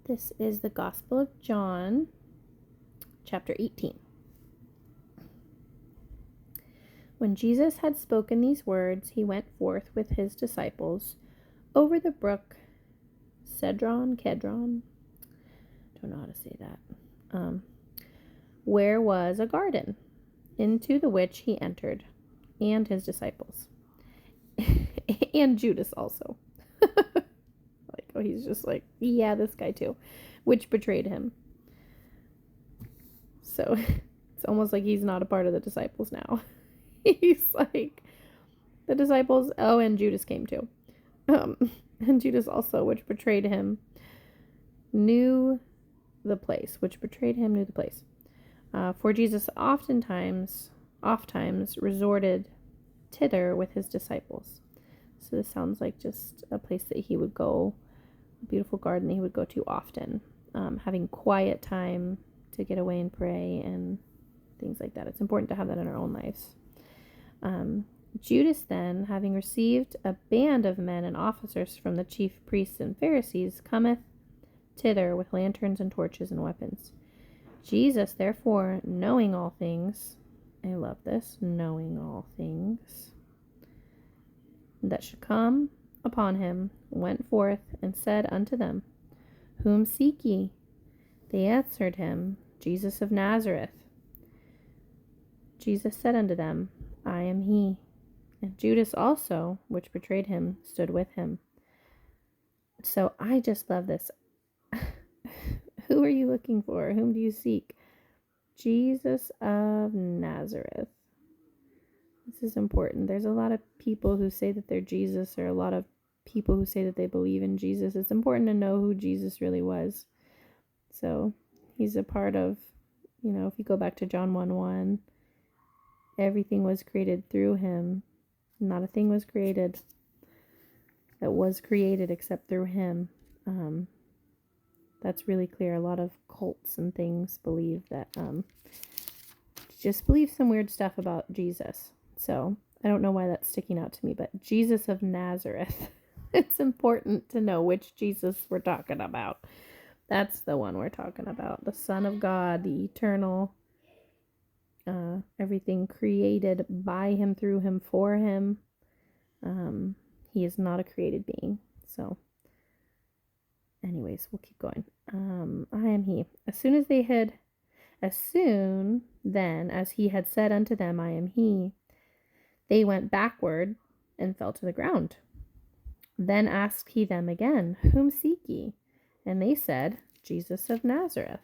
This is the Gospel of John, chapter 18. When Jesus had spoken these words, he went forth with his disciples over the brook Kedron. Don't know how to say that. Where was a garden, into the which he entered, and his disciples, and Judas also. He's just like, yeah, this guy too, which betrayed him. So it's almost like he's not a part of the disciples now. He's like, the disciples, and Judas came too. And Judas also, which betrayed him, knew the place. For Jesus oftentimes resorted thither with his disciples. So this sounds like just a place that he would go, a beautiful garden that he would go to often, having quiet time to get away and pray and things like that. It's important to have that in our own lives. Judas then, having received a band of men and officers from the chief priests and Pharisees, cometh thither with lanterns and torches and weapons. Jesus, therefore, knowing all things, I love this, knowing all things that should come upon him, went forth and said unto them, Whom seek ye? They answered him, Jesus of Nazareth. Jesus said unto them, I am he. And Judas also, which betrayed him, stood with him. So I just love this. Who are you looking for? Whom do you seek? Jesus of Nazareth. This is important. There's a lot of people who say that they're Jesus, or a lot of people who say that they believe in Jesus. It's important to know who Jesus really was. So he's a part of, if you go back to John 1:1, everything was created through him. Not a thing was created that was created except through him. That's really clear. A lot of cults and things believe that, just believe some weird stuff about Jesus. So I don't know why that's sticking out to me, but Jesus of Nazareth. It's important to know which Jesus we're talking about. That's the one we're talking about. The Son of God, the eternal, everything created by him, through him, for him. He is not a created being. So anyways, we'll keep going. I am he. As soon then as he had said unto them, I am he, they went backward and fell to the ground. Then asked he them again, Whom seek ye? And they said, Jesus of Nazareth.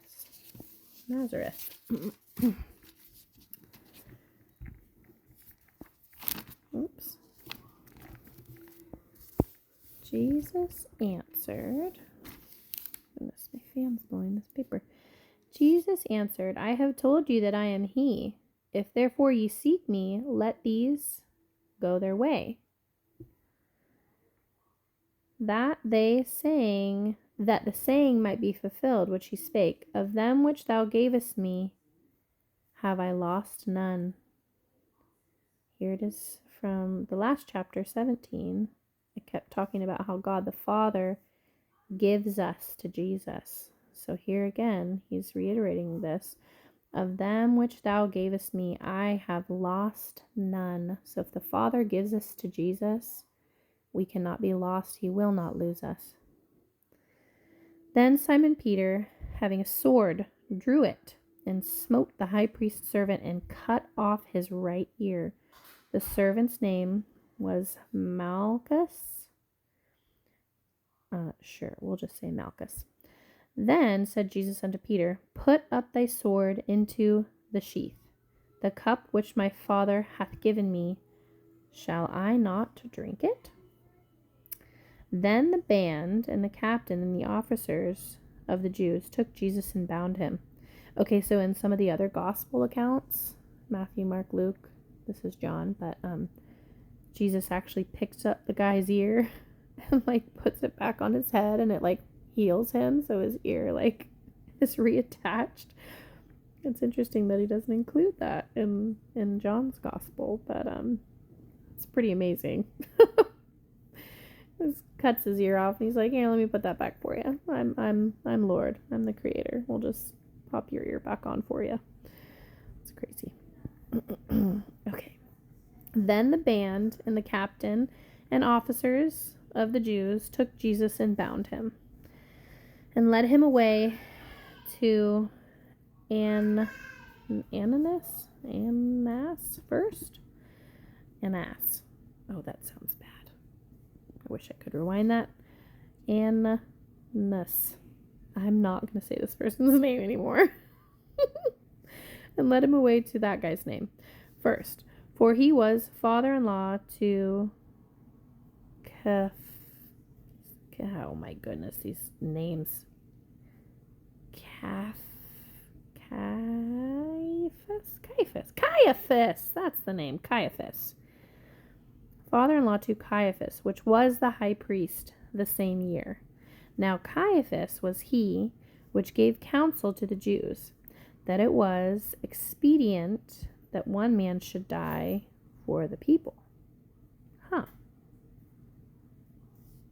Oops. Jesus answered. Goodness, my fan's blowing this paper. Jesus answered, I have told you that I am he. If therefore ye seek me, let these go their way. That the saying might be fulfilled, which he spake, Of them which thou gavest me, have I lost none. Here it is from the last chapter, 17. I kept talking about how God the Father gives us to Jesus. So here again, he's reiterating this. Of them which thou gavest me, I have lost none. So if the Father gives us to Jesus, we cannot be lost. He will not lose us. Then Simon Peter, having a sword, drew it, and smote the high priest's servant, and cut off his right ear. The servant's name was Malchus. Sure, we'll just say Malchus. Then said Jesus unto Peter, Put up thy sword into the sheath. The cup which my Father hath given me, shall I not drink it? Then the band and the captain and the officers of the Jews took Jesus and bound him. Okay, so in some of the other gospel accounts, Matthew, Mark, Luke, this is John, but Jesus actually picks up the guy's ear and puts it back on his head, and it heals him, so his ear is reattached. It's interesting that he doesn't include that in John's gospel, but it's pretty amazing. cuts his ear off. He's like, here, let me put that back for you. I'm Lord. I'm the creator. We'll just pop your ear back on for you. It's crazy. Okay. Then the band and the captain and officers of the Jews took Jesus and bound him and led him away to Annas first? Annas. Oh, that sounds bad. I wish I could rewind that. Annas. I'm not going to say this person's name anymore. And led him away to that guy's name first. For he was father-in-law to oh my goodness, these names. Caiaphas. That's the name. Caiaphas. Father-in-law to Caiaphas, which was the high priest the same year. Now Caiaphas was he which gave counsel to the Jews, that it was expedient that one man should die for the people.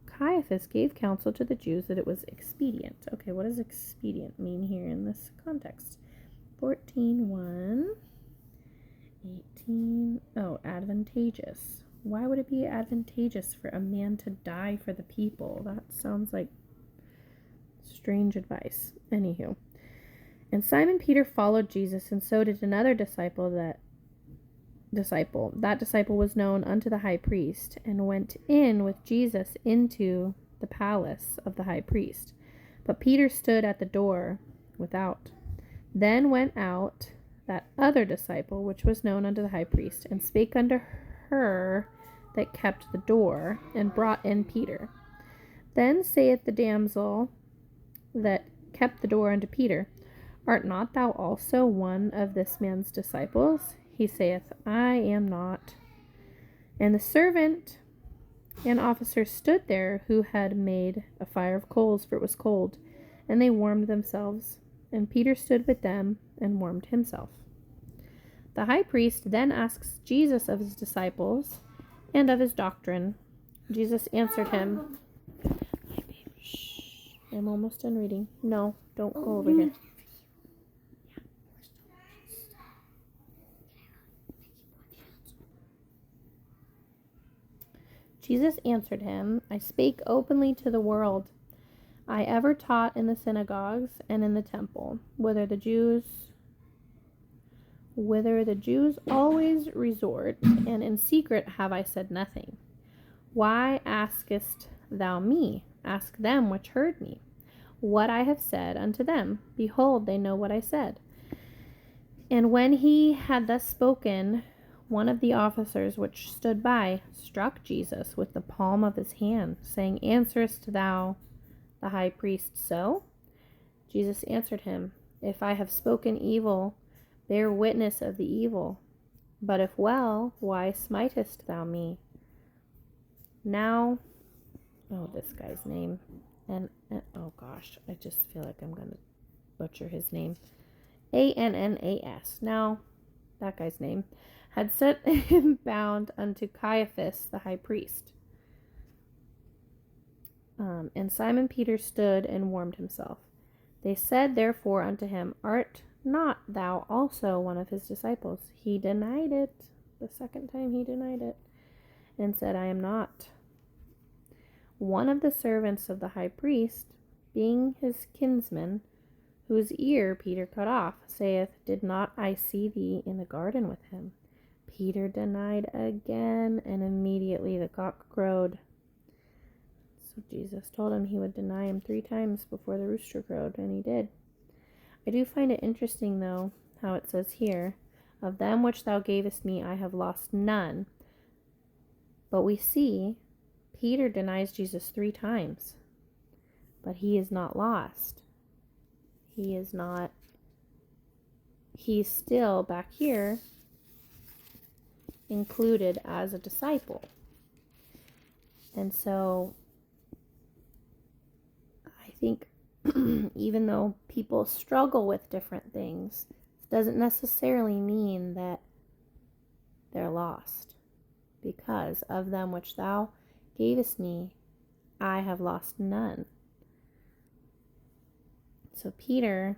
Caiaphas gave counsel to the Jews that it was expedient. Okay, what does expedient mean here in this context? 14:1, 18. Oh, advantageous. Why would it be advantageous for a man to die for the people? That sounds like strange advice. Anywho. And Simon Peter followed Jesus, and so did another disciple. That disciple was known unto the high priest, and went in with Jesus into the palace of the high priest. But Peter stood at the door without. Then went out that other disciple, which was known unto the high priest, and spake unto her that kept the door, and brought in Peter. Then saith the damsel that kept the door unto Peter, Art not thou also one of this man's disciples? He saith, I am not. And the servant and officer stood there, who had made a fire of coals, for it was cold, and they warmed themselves. And Peter stood with them and warmed himself. The high priest then asks Jesus of his disciples and of his doctrine. Jesus answered him, Shh, I'm almost done reading. No, don't go over here. Jesus answered him, I spake openly to the world. I ever taught in the synagogues and in the temple, whither the Jews always resort, and in secret have I said nothing. Why askest thou me? Ask them which heard me. What I have said unto them, behold, they know what I said. And when he had thus spoken, one of the officers which stood by struck Jesus with the palm of his hand, saying, Answerest thou the high priest so? Jesus answered him, If I have spoken evil, bear witness of the evil. But if well, why smitest thou me? Now, this guy's name. And oh gosh, I just feel like I'm going to butcher his name. Annas. Now, that guy's name, had set him bound unto Caiaphas the high priest. And Simon Peter stood and warmed himself. They said therefore unto him, Art not thou also one of his disciples? He denied it. The second time he denied it, and said, I am not. One of the servants of the high priest, being his kinsman, whose ear Peter cut off, saith, Did not I see thee in the garden with him? Peter denied again, and immediately the cock crowed. So Jesus told him he would deny him 3 times before the rooster crowed, and he did. I do find it interesting, though, how it says here, Of them which thou gavest me I have lost none. But we see Peter denies Jesus 3 times, but he is not lost. He's still back here included as a disciple. And so I think even though people struggle with different things, it doesn't necessarily mean that they're lost. Because of them which thou gavest me, I have lost none. So Peter,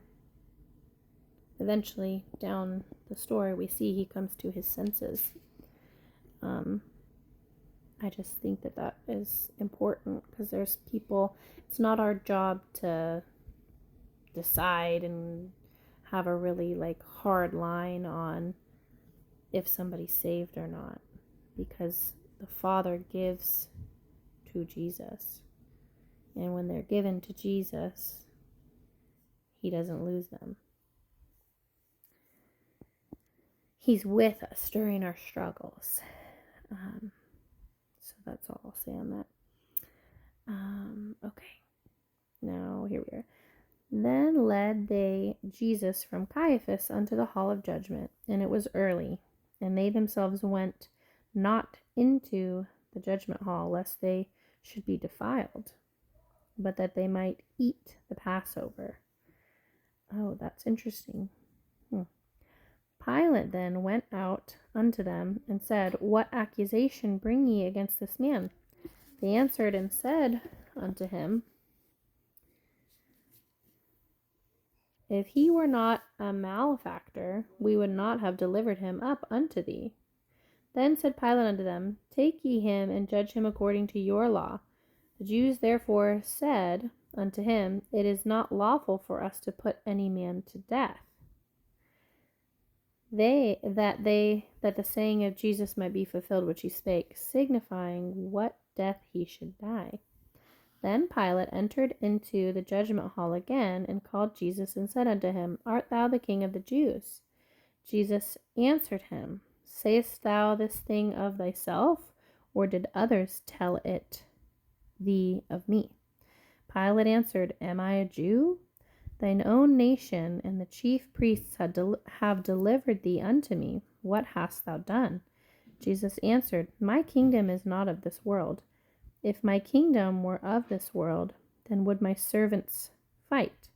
eventually down the story, we see he comes to his senses. I just think that is important because there's people, it's not our job to decide and have a really hard line on if somebody's saved or not, because the Father gives to Jesus, and when they're given to Jesus, he doesn't lose them. He's with us during our struggles. So that's all I'll say on that. Okay. Now, here we are. Then led they Jesus from Caiaphas unto the hall of judgment, and it was early, and they themselves went not into the judgment hall, lest they should be defiled, but that they might eat the Passover. Oh, that's interesting. Pilate then went out unto them, and said, What accusation bring ye against this man? They answered and said unto him, If he were not a malefactor, we would not have delivered him up unto thee. Then said Pilate unto them, Take ye him, and judge him according to your law. The Jews therefore said unto him, It is not lawful for us to put any man to death. That the saying of Jesus might be fulfilled which he spake, signifying what death he should die. Then Pilate entered into the judgment hall again, and called Jesus, and said unto him, Art thou the King of the Jews? Jesus answered him, Sayest thou this thing of thyself, or did others tell it thee of me? Pilate answered, Am I a Jew? Thine own nation and the chief priests have delivered thee unto me. What hast thou done? Jesus answered, My kingdom is not of this world. If my kingdom were of this world, then would my servants fight,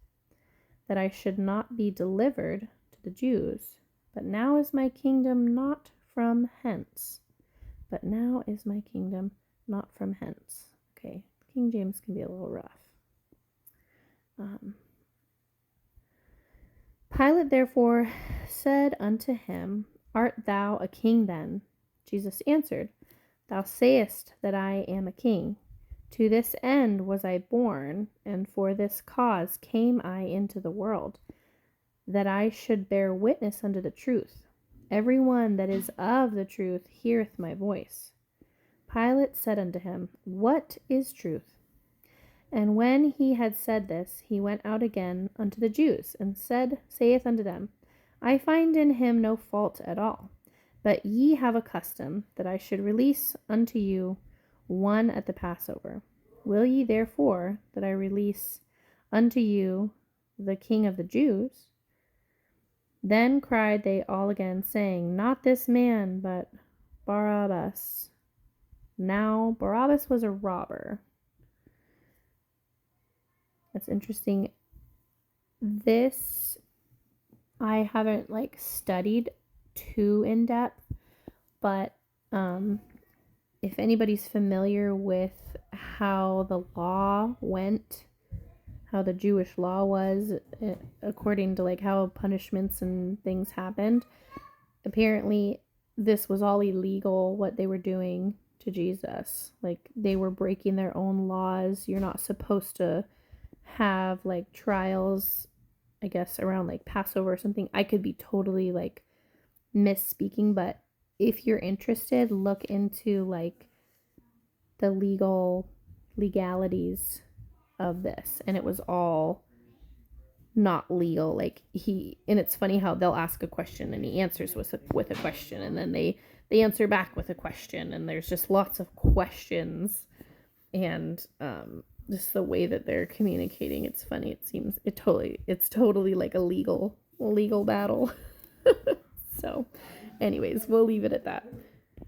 that I should not be delivered to the Jews. But now is my kingdom not from hence. But now is my kingdom not from hence. Okay, King James can be a little rough. Pilate therefore said unto him, Art thou a king then? Jesus answered, Thou sayest that I am a king. To this end was I born, and for this cause came I into the world, that I should bear witness unto the truth. Every one that is of the truth heareth my voice. Pilate said unto him, What is truth? And when he had said this, he went out again unto the Jews, and saith unto them, I find in him no fault at all. But ye have a custom that I should release unto you one at the Passover. Will ye therefore that I release unto you the King of the Jews? Then cried they all again, saying, Not this man, but Barabbas. Now Barabbas was a robber. That's interesting. This I haven't studied too in depth, but if anybody's familiar with how the law went, how the Jewish law was, according to how punishments and things happened, apparently this was all illegal, what they were doing to Jesus. They were breaking their own laws. You're not supposed to have trials, I guess, around Passover or something. I could be totally misspeaking, but if you're interested, look into the legalities of this, and it was all not legal. And it's funny how they'll ask a question and he answers with a question, and then they answer back with a question, and there's just lots of questions, and just the way that they're communicating, it's funny. It's totally like a legal battle. So anyways, we'll leave it at that.